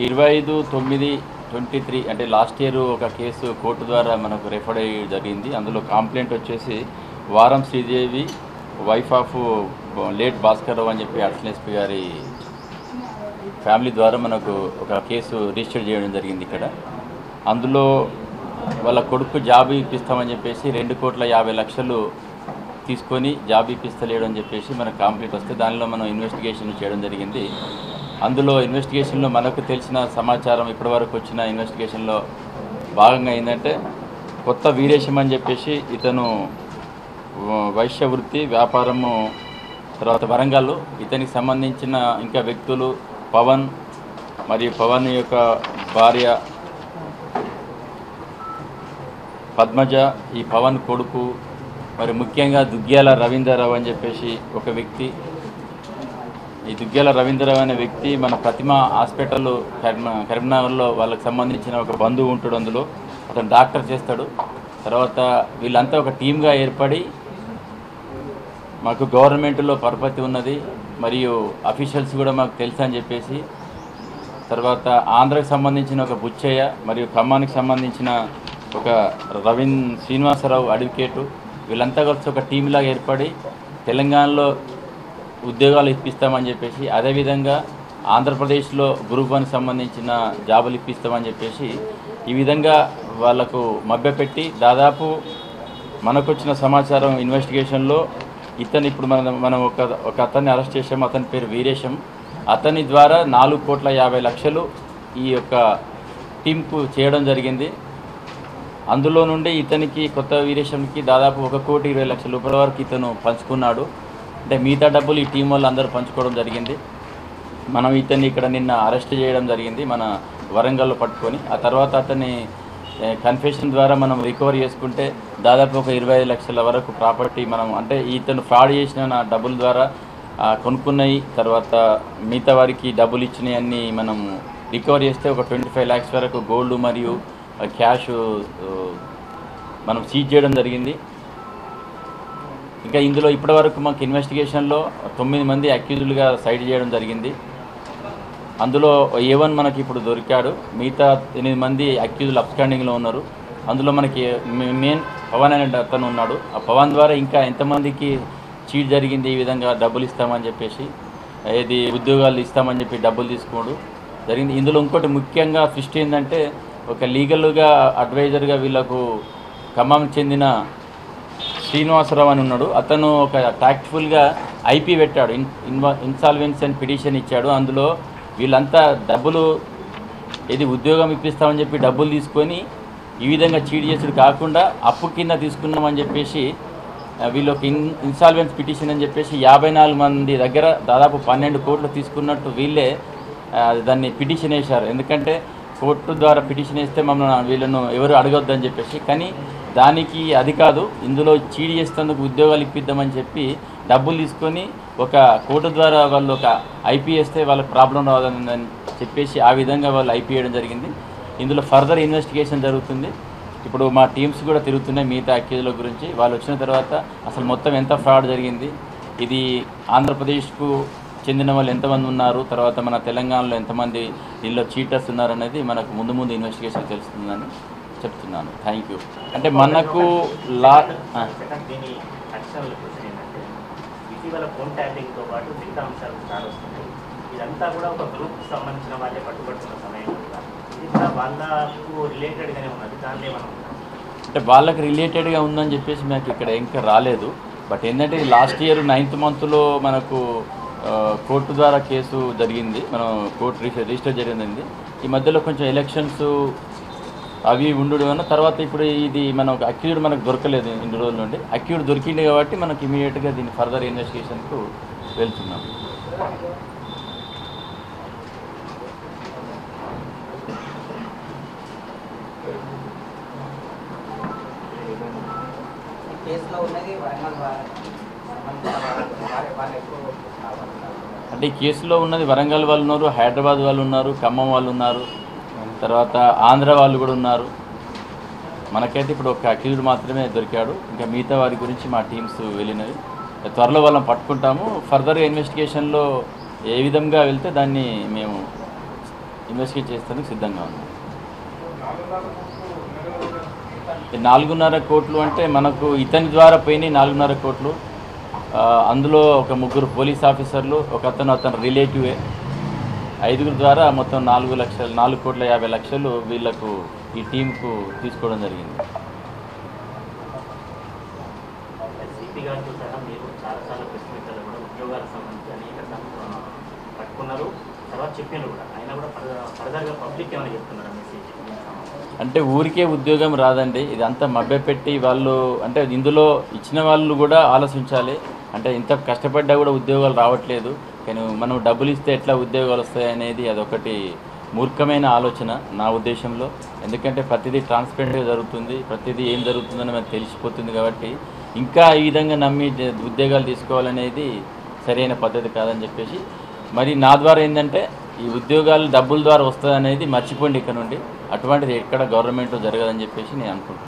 25/9/23 అంటే last year ఒక case court ద్వారా మనకు రెఫర్ అయ్యి జరిగింది. అందులో కంప్లైంట్ వచ్చేసి వారం Sridevi wife of late Bhaskar Rao అని చెప్పి అడిషనల్ ఎస్పీ గారి ఫ్యామిలీ ద్వారా మనకు ఒక కేసు రిజిస్టర్ చేయడం జరిగింది ఇక్కడ. అందులో వాళ్ళ కొడుకు జాబ్ ఇప్పిస్తామని చెప్పేసి 2,50,00,000 తీసుకొని జాబ్ ఇప్పిస్తలేడు అని చెప్పేసి మనకు కంప్లైంట్ వస్తే దానిలో మనం ఇన్వెస్టిగేషన్ చేయడం జరిగింది. అందులో ఇన్వెస్టిగేషన్లో మనకు తెలిసిన సమాచారం ఇప్పటివరకు వచ్చిన ఇన్వెస్టిగేషన్లో భాగంగా ఏంటంటే కొత్త వీరేశం అని చెప్పేసి ఇతను వైశ్య వృత్తి వ్యాపారము, తర్వాత వరంగల్, ఇతనికి సంబంధించిన ఇంకా వ్యక్తులు పవన్ మరియు పవన్ యొక్క భార్య పద్మజ, ఈ పవన్ కొడుకు, మరి ముఖ్యంగా దుగ్గ్యాల రవీంద్రరావు అని చెప్పేసి ఒక వ్యక్తి. ఈ దుగ్గ్యాల రవీంద్రరావు అనే వ్యక్తి మన ప్రతిమ హాస్పిటల్ కరీంనగర్లో వాళ్ళకి సంబంధించిన ఒక బంధువు ఉంటాడు. అందులో అతను డాక్టర్ చేస్తాడు. తర్వాత వీళ్ళంతా ఒక టీమ్గా ఏర్పడి మాకు గవర్నమెంట్లో పరపతి ఉన్నది మరియు అఫీషియల్స్ కూడా మాకు తెలుసు అని చెప్పేసి, తర్వాత ఆంధ్రాకి సంబంధించిన ఒక బుచ్చయ్య మరియు ఖమ్మానికి సంబంధించిన ఒక శ్రీనివాసరావు అడ్వకేటు, వీళ్ళంతా కలిసి ఒక టీంలాగా ఏర్పడి తెలంగాణలో ఉద్యోగాలు ఇప్పిస్తామని చెప్పేసి, అదేవిధంగా ఆంధ్రప్రదేశ్లో గ్రూప్ 1 సంబంధించిన జాబులు ఇప్పిస్తామని చెప్పేసి ఈ విధంగా వాళ్లకు మభ్యపెట్టి దాదాపు మనకు వచ్చిన సమాచారం ఇన్వెస్టిగేషన్లో ఇతను ఇప్పుడు మనం ఒక అతన్ని అరెస్ట్ చేసాము. అతని పేరు వీరేశం. అతని ద్వారా 4,50,00,000 ఈ యొక్క టీంకు చేయడం జరిగింది. అందులో నుండి ఇతనికి కొత్త వీరేశంకి దాదాపు 1,20,00,000 రూపాయల వరకు ఇతను పంచుకున్నాడు. అంటే మిగతా డబ్బులు ఈ టీం వాళ్ళు అందరూ పంచుకోవడం జరిగింది. మనం ఇతన్ని ఇక్కడ నిన్న అరెస్ట్ చేయడం జరిగింది మన వరంగల్లో పట్టుకొని. ఆ తర్వాత అతన్ని కన్ఫెషన్ ద్వారా మనం రికవర్ చేసుకుంటే దాదాపు ఒక 25 లక్షల వరకు ప్రాపర్టీ మనం, అంటే ఇతను ఫ్రాడ్ చేసిన డబ్బుల ద్వారా కొనుక్కున్నాయి, తర్వాత మిగతా వారికి డబ్బులు ఇచ్చినాయి అన్నీ మనం రికవర్ చేస్తే ఒక 25 lakhs వరకు గోల్డ్ మరియు క్యాష్ మనం సీజ్ చేయడం జరిగింది. ఇంకా ఇందులో ఇప్పటివరకు మాకు ఇన్వెస్టిగేషన్లో 9 మంది అక్యూజులుగా సైడ్ చేయడం జరిగింది. అందులో A1 మనకి ఇప్పుడు దొరికాడు. మిగతా 8 మంది అక్యూజులు అప్స్టాండింగ్లో ఉన్నారు. అందులో మనకి మెయిన్ పవన్ అనే అతను ఉన్నాడు. ఆ పవన్ ద్వారా ఇంకా ఎంతమందికి చీట్ జరిగింది, ఈ విధంగా డబ్బులు ఇస్తామని చెప్పేసి, ఏది ఉద్యోగాలు ఇస్తామని చెప్పి డబ్బులు తీసుకోవడం జరిగింది. ఇందులో ఇంకోటి ముఖ్యంగా ట్విస్ట్ ఏంటంటే ఒక లీగల్గా అడ్వైజర్గా వీళ్ళకు ఖమ్మం చెందిన శ్రీనివాసరావు అని ఉన్నాడు. అతను ఒక టాక్ట్ఫుల్గా IP పెట్టాడు, ఇన్సాల్వెన్సీ అని పిటిషన్ ఇచ్చాడు. అందులో వీళ్ళంతా డబ్బులు ఏది ఉద్యోగం ఇప్పిస్తామని చెప్పి డబ్బులు తీసుకొని ఈ విధంగా చీట్ చేసుడు కాకుండా అప్పు కింద తీసుకున్నామని చెప్పేసి వీళ్ళకి ఇన్సాల్వెన్స్ పిటిషన్ అని చెప్పేసి 54 మంది దగ్గర దాదాపు 12 కోట్లు తీసుకున్నట్టు వీళ్ళే దాన్ని పిటిషన్ వేశారు. ఎందుకంటే కోర్టు ద్వారా పిటిషన్ వేస్తే మమ్మల్ని వీళ్ళను ఎవరు అడగొద్దని చెప్పేసి, కానీ దానికి అది కాదు, ఇందులో చీట్ చేసేందుకు ఉద్యోగాలు ఇప్పిద్దామని చెప్పి డబ్బులు తీసుకొని ఒక కోర్టు ద్వారా వాళ్ళు ఒక IP వేస్తే వాళ్ళకి ప్రాబ్లం రాదని చెప్పేసి ఆ విధంగా వాళ్ళు IP వేయడం జరిగింది. ఇందులో ఫర్దర్ ఇన్వెస్టిగేషన్ జరుగుతుంది. ఇప్పుడు మా టీమ్స్ కూడా తిరుగుతున్నాయి మిగతా అక్యూజుల గురించి. వాళ్ళు వచ్చిన తర్వాత అసలు మొత్తం ఎంత ఫ్రాడ్ జరిగింది, ఇది ఆంధ్రప్రదేశ్కు చెందిన వాళ్ళు ఎంతమంది ఉన్నారు, తర్వాత మన తెలంగాణలో ఎంతమంది దీనిలో చీటర్స్ ఉన్నారనేది మనకు ముందు ఇన్వెస్టిగేషన్ తెలుస్తుందని చెప్తున్నాను. Thank you. అంటే మనకు ఇటీవల ఫోన్ ట్యాపింగ్తో పాటు మిగతా అంశాలు స్టార్ట్ వస్తున్నాయి. ఇదంతా కూడా ఒక గ్రూప్కి సంబంధించిన వాళ్ళే పట్టుబడుతున్న సమయంలో ఇది కూడా వాళ్ళకు రిలేటెడ్గానే ఉన్నది. దాన్ని ఏమన్నా అంటే వాళ్ళకి రిలేటెడ్గా ఉందని చెప్పేసి మాకు ఇక్కడ ఇంకా రాలేదు. బట్ ఏంటంటే లాస్ట్ ఇయర్ 9th monthలో మనకు కోర్టు ద్వారా కేసు జరిగింది, మనం కోర్టు రిజిస్టర్ జరిగింది. ఈ మధ్యలో కొంచెం ఎలక్షన్స్ అవి ఉండడం వల్ల తర్వాత ఇప్పుడు ఇది మనం అక్యూజ్డ్ మనకు దొరకలేదు. ఇన్ని రోజుల నుండి అక్యూజ్డ్ దొరికింది కాబట్టి మనకి ఇమీడియట్గా దీన్ని ఫర్దర్ ఇన్వెస్టిగేషన్కు వెళ్తున్నాం. అంటే ఈ కేసులో ఉన్నది వరంగల్ వాళ్ళు ఉన్నారు, హైదరాబాద్ వాళ్ళు ఉన్నారు, ఖమ్మం వాళ్ళు ఉన్నారు, తర్వాత ఆంధ్ర వాళ్ళు కూడా ఉన్నారు. మనకైతే ఇప్పుడు ఒక అక్యూజ్డ్ మాత్రమే దొరికాడు. ఇంకా మిగతా వారి గురించి మా టీమ్స్ వెళ్ళినవి. త్వరలో వాళ్ళని పట్టుకుంటాము. ఫర్దర్గా ఇన్వెస్టిగేషన్లో ఏ విధంగా వెళ్తే దాన్ని మేము ఇన్వెస్టిగేట్ చేసేందుకు సిద్ధంగా ఉన్నాం. 4.5 కోట్లు అంటే మనకు ఇతని ద్వారా పోయినాయి 4.5 కోట్లు. అందులో ఒక 3 పోలీస్ ఆఫీసర్లు, అతను రిలేటివే, 5 ద్వారా మొత్తం 4,50,00,000 వీళ్లకు ఈ టీంకు తీసుకోవడం జరిగింది. సిపి గారితో సహా మీరు చాలాసార్లు ప్రెస్ మీట్లలో కూడా ఉద్యోగాలకు సంబంధించి అనేక పట్టుకున్నారు, తర్వాత చెప్పినారు కూడా. అయినా కూడా ఫర్దర్గా పబ్లిక్ ఏమైనా చెప్తున్నారా మెసేజ్? అంటే ఊరికే ఉద్యోగం రాదండి, ఇదంతా మభ్యపెట్టి వాళ్ళు, అంటే ఇందులో ఇచ్చిన వాళ్ళు కూడా ఆలోచించాలి. అంటే ఇంత కష్టపడ్డా కూడా ఉద్యోగాలు రావట్లేదు, కానీ మనం డబ్బులు ఇస్తే ఎట్లా ఉద్యోగాలు వస్తాయి అనేది అదొకటి మూర్ఖమైన ఆలోచన నా ఉద్దేశంలో. ఎందుకంటే ప్రతిదీ ట్రాన్స్పరెంట్గా జరుగుతుంది, ప్రతిదీ ఏం జరుగుతుందని మనకు తెలిసిపోతుంది. కాబట్టి ఇంకా ఈ విధంగా నమ్మి ఉద్యోగాలు తీసుకోవాలనేది సరైన పద్ధతి కాదని చెప్పేసి, మరి నా ద్వారా ఏంటంటే ఈ ఉద్యోగాలు డబ్బుల ద్వారా వస్తుంది అనేది మర్చిపోండి ఇక్కడ నుండి. అటువంటిది ఎక్కడ గవర్నమెంట్లో జరగదని చెప్పేసి నేను అనుకుంటున్నాను.